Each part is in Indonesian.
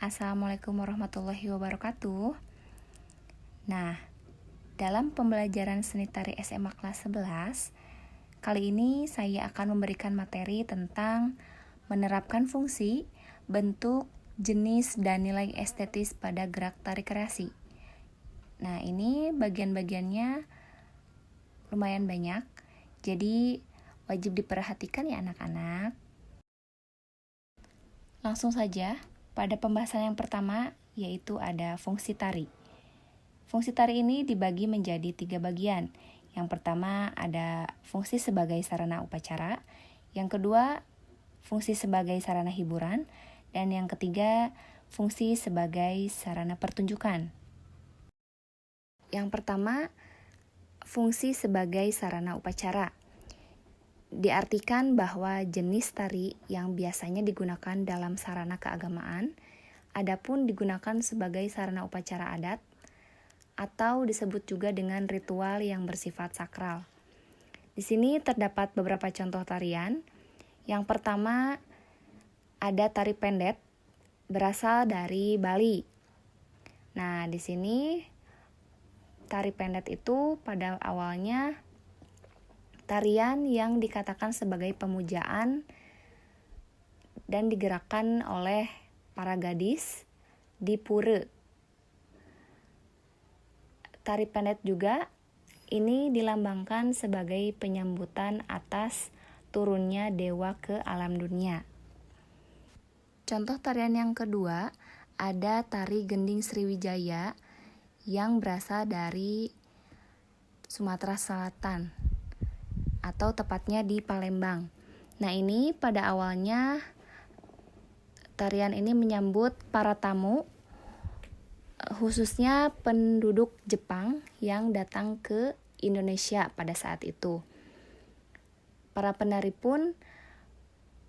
Assalamualaikum warahmatullahi wabarakatuh. Nah, dalam pembelajaran seni tari SMA kelas 11, kali ini saya akan memberikan materi tentang menerapkan fungsi, bentuk, jenis, dan nilai estetis pada gerak tari kreasi. Nah, ini bagian-bagiannya lumayan banyak, jadi wajib diperhatikan ya anak-anak. Langsung saja. Pada pembahasan yang pertama, yaitu ada fungsi tari. Fungsi tari ini dibagi menjadi 3 bagian. Yang pertama ada fungsi sebagai sarana upacara, yang kedua fungsi sebagai sarana hiburan, dan yang ketiga fungsi sebagai sarana pertunjukan. Yang pertama, fungsi sebagai sarana upacara. Diartikan bahwa jenis tari yang biasanya digunakan dalam sarana keagamaan, adapun digunakan sebagai sarana upacara adat, atau disebut juga dengan ritual yang bersifat sakral. Di sini terdapat beberapa contoh tarian. Yang pertama ada tari pendet, berasal dari Bali. Nah, di sini tari pendet itu pada awalnya tarian yang dikatakan sebagai pemujaan dan digerakkan oleh para gadis di pura. Tari pendet juga ini dilambangkan sebagai penyambutan atas turunnya dewa ke alam dunia. Contoh tarian yang kedua ada tari gending Sriwijaya yang berasal dari Sumatera Selatan, atau tepatnya di Palembang. Nah, ini pada awalnya tarian ini menyambut para tamu, khususnya penduduk Jepang yang datang ke Indonesia pada saat itu. Para penari pun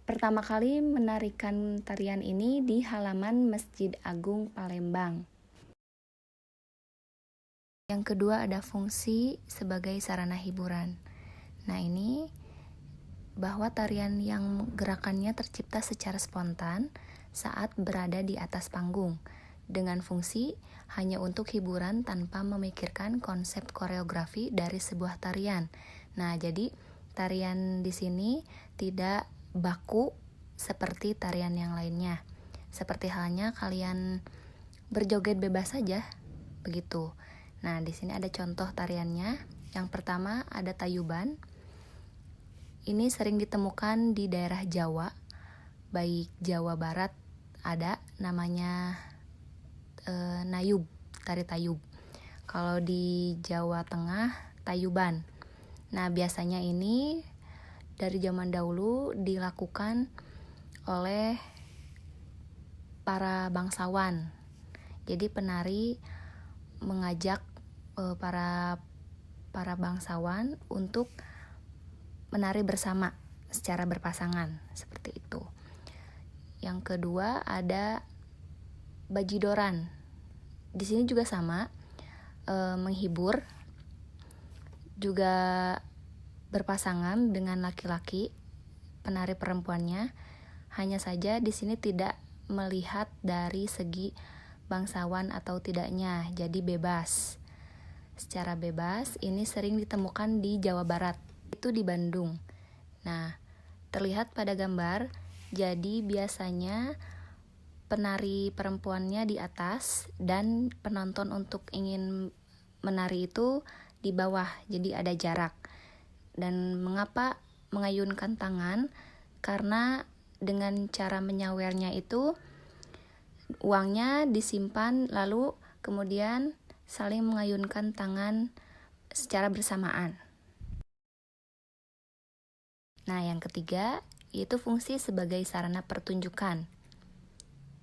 pertama kali menarikan tarian ini di halaman Masjid Agung Palembang. Yang kedua ada fungsi sebagai sarana hiburan. Nah, ini bahwa tarian yang gerakannya tercipta secara spontan saat berada di atas panggung, dengan fungsi hanya untuk hiburan tanpa memikirkan konsep koreografi dari sebuah tarian. Nah, jadi tarian di sini tidak baku seperti tarian yang lainnya. Seperti halnya kalian berjoget bebas saja, begitu. Nah, di sini ada contoh tariannya. Yang pertama ada tayuban. Ini sering ditemukan di daerah Jawa, baik Jawa Barat ada namanya nayub, tari tayub. Kalau di Jawa Tengah, tayuban. Nah, biasanya ini dari zaman dahulu dilakukan oleh para bangsawan. Jadi penari mengajak para bangsawan untuk menari bersama secara berpasangan, seperti itu. Yang kedua ada bajidoran. Di sini juga sama, menghibur, juga berpasangan dengan laki-laki, penari perempuannya. Hanya saja di sini tidak melihat dari segi bangsawan atau tidaknya, jadi bebas. Secara bebas ini sering ditemukan di Jawa Barat, itu di Bandung. Nah, terlihat pada gambar, jadi biasanya penari perempuannya di atas dan penonton untuk ingin menari itu di bawah, jadi ada jarak. Dan mengapa mengayunkan tangan? Karena dengan cara menyawernya itu uangnya disimpan lalu kemudian saling mengayunkan tangan secara bersamaan. Nah, yang ketiga yaitu fungsi sebagai sarana pertunjukan.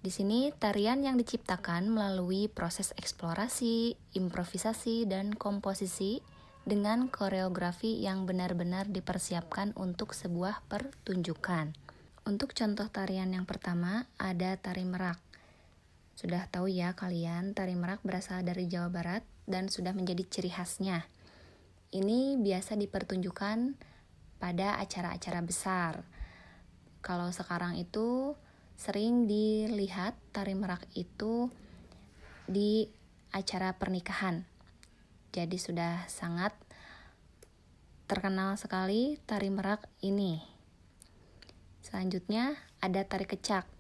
Di sini tarian yang diciptakan melalui proses eksplorasi, improvisasi, dan komposisi dengan koreografi yang benar-benar dipersiapkan untuk sebuah pertunjukan. Untuk contoh tarian yang pertama ada tari merak. Sudah tahu ya kalian, tari merak berasal dari Jawa Barat dan sudah menjadi ciri khasnya. Ini biasa dipertunjukkan pada acara-acara besar. Kalau sekarang itu sering dilihat tari merak itu di acara pernikahan. Jadi sudah sangat terkenal sekali tari merak ini. Selanjutnya ada tari kecak.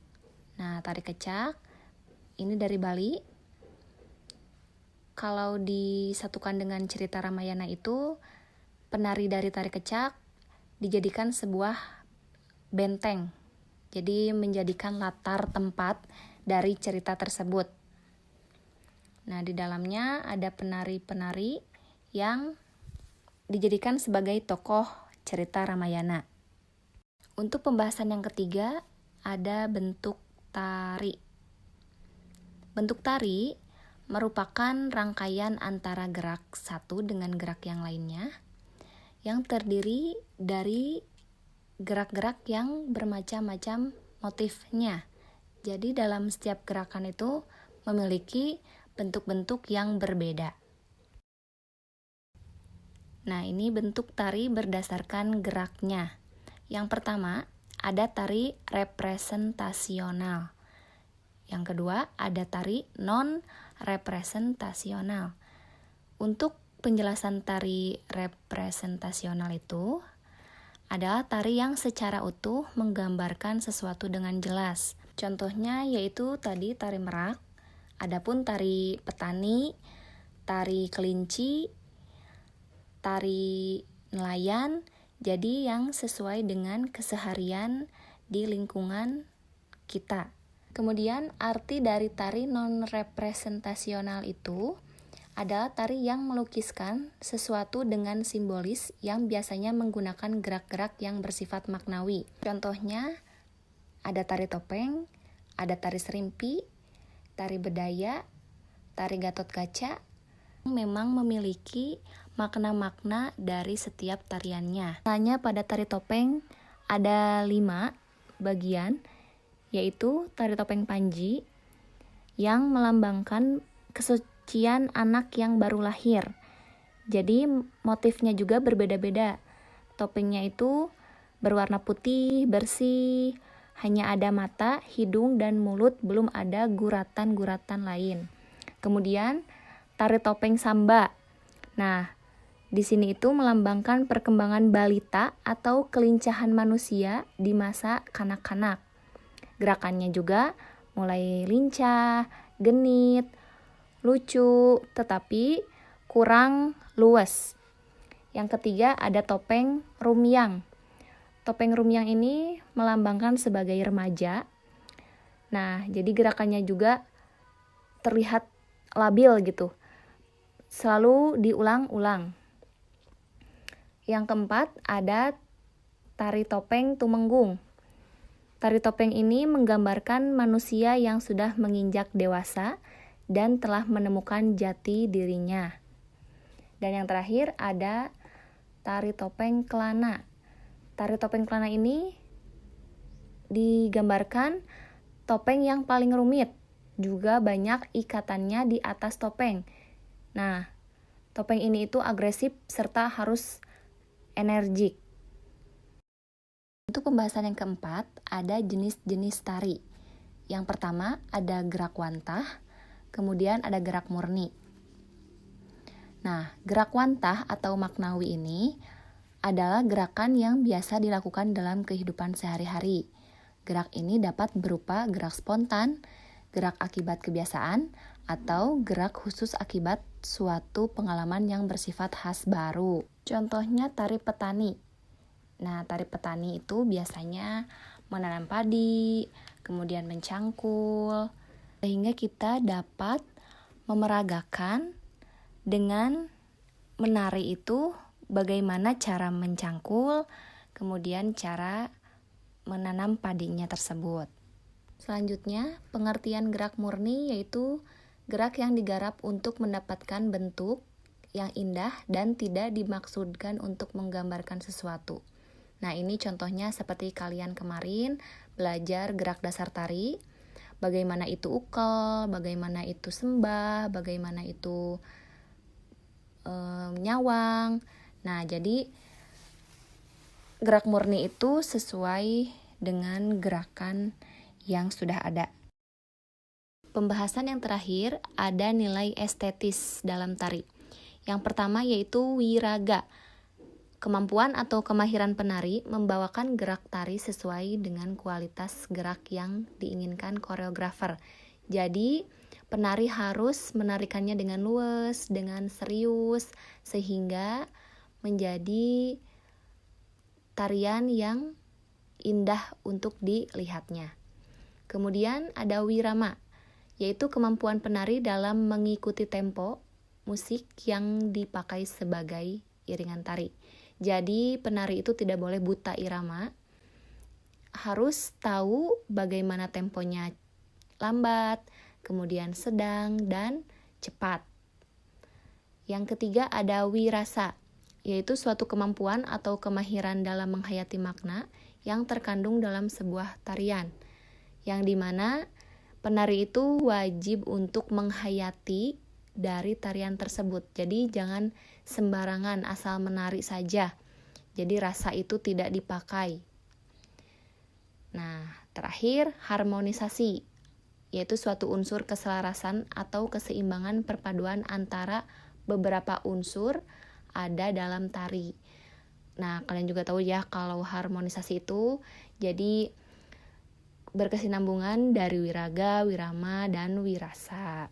Nah, tari kecak ini dari Bali. Kalau disatukan dengan cerita Ramayana itu, penari dari tari kecak dijadikan sebuah benteng. Jadi menjadikan latar tempat dari cerita tersebut. Nah, di dalamnya ada penari-penari yang dijadikan sebagai tokoh cerita Ramayana. Untuk pembahasan yang ketiga, ada bentuk tari. Bentuk tari merupakan rangkaian antara gerak satu dengan gerak yang lainnya yang terdiri dari gerak-gerak yang bermacam-macam motifnya. Jadi dalam setiap gerakan itu memiliki bentuk-bentuk yang berbeda. Nah, ini bentuk tari berdasarkan geraknya. Yang pertama, ada tari representasional. Yang kedua, ada tari non-representasional. Untuk penjelasan tari representasional itu adalah tari yang secara utuh menggambarkan sesuatu dengan jelas. Contohnya yaitu tadi tari merak, adapun tari petani, tari kelinci, tari nelayan, jadi yang sesuai dengan keseharian di lingkungan kita. Kemudian arti dari tari non-representasional itu adalah tari yang melukiskan sesuatu dengan simbolis yang biasanya menggunakan gerak-gerak yang bersifat maknawi. Contohnya ada tari topeng, ada tari serimpi, tari bedaya, tari Gatot Kaca, memang memiliki makna-makna dari setiap tariannya. Misalnya pada tari topeng ada 5 bagian, yaitu tari topeng Panji yang melambangkan kesucian anak yang baru lahir. Jadi motifnya juga berbeda-beda. Topengnya itu berwarna putih, bersih, hanya ada mata, hidung, dan mulut, belum ada guratan-guratan lain. Kemudian tari topeng Samba. Nah, di sini itu melambangkan perkembangan balita atau kelincahan manusia di masa kanak-kanak. Gerakannya juga mulai lincah, genit, lucu, tetapi kurang luas. Yang ketiga ada topeng Rumyang. Topeng Rumyang ini melambangkan sebagai remaja. Nah, jadi gerakannya juga terlihat labil gitu. Selalu diulang-ulang. Yang keempat ada tari topeng Tumenggung. Tari topeng ini menggambarkan manusia yang sudah menginjak dewasa dan telah menemukan jati dirinya. Dan yang terakhir ada tari topeng Kelana. Tari topeng Kelana ini digambarkan topeng yang paling rumit, juga banyak ikatannya di atas topeng. Nah, topeng ini itu agresif serta harus energik. Untuk pembahasan yang keempat, ada jenis-jenis tari. Yang pertama ada gerak wantah, kemudian ada gerak murni. Nah, gerak wantah atau maknawi ini adalah gerakan yang biasa dilakukan dalam kehidupan sehari-hari. Gerak ini dapat berupa gerak spontan, gerak akibat kebiasaan, atau gerak khusus akibat suatu pengalaman yang bersifat khas baru. Contohnya tari petani. Nah, tari petani itu biasanya menanam padi, kemudian mencangkul, sehingga kita dapat memeragakan dengan menari itu bagaimana cara mencangkul, kemudian cara menanam padinya tersebut. Selanjutnya, pengertian gerak murni yaitu gerak yang digarap untuk mendapatkan bentuk yang indah dan tidak dimaksudkan untuk menggambarkan sesuatu. Nah, ini contohnya seperti kalian kemarin belajar gerak dasar tari, bagaimana itu ukel, bagaimana itu sembah, bagaimana itu nyawang. Nah, jadi gerak murni itu sesuai dengan gerakan yang sudah ada. Pembahasan yang terakhir ada nilai estetis dalam tari. Yang pertama yaitu wiraga. Kemampuan atau kemahiran penari membawakan gerak tari sesuai dengan kualitas gerak yang diinginkan koreografer. Jadi, penari harus menarikannya dengan luwes, dengan serius, sehingga menjadi tarian yang indah untuk dilihatnya. Kemudian ada wirama, yaitu kemampuan penari dalam mengikuti tempo musik yang dipakai sebagai iringan tari. Jadi penari itu tidak boleh buta irama, harus tahu bagaimana temponya lambat, kemudian sedang, dan cepat. Yang ketiga ada wirasa, yaitu suatu kemampuan atau kemahiran dalam menghayati makna yang terkandung dalam sebuah tarian, yang dimana penari itu wajib untuk menghayati dari tarian tersebut. Jadi jangan sembarangan asal menari saja. Jadi rasa itu tidak dipakai. Nah, terakhir harmonisasi, yaitu suatu unsur keselarasan atau keseimbangan perpaduan antara beberapa unsur ada dalam tari. Nah, kalian juga tahu ya kalau harmonisasi itu jadi berkesinambungan dari wiraga, wirama, dan wirasa.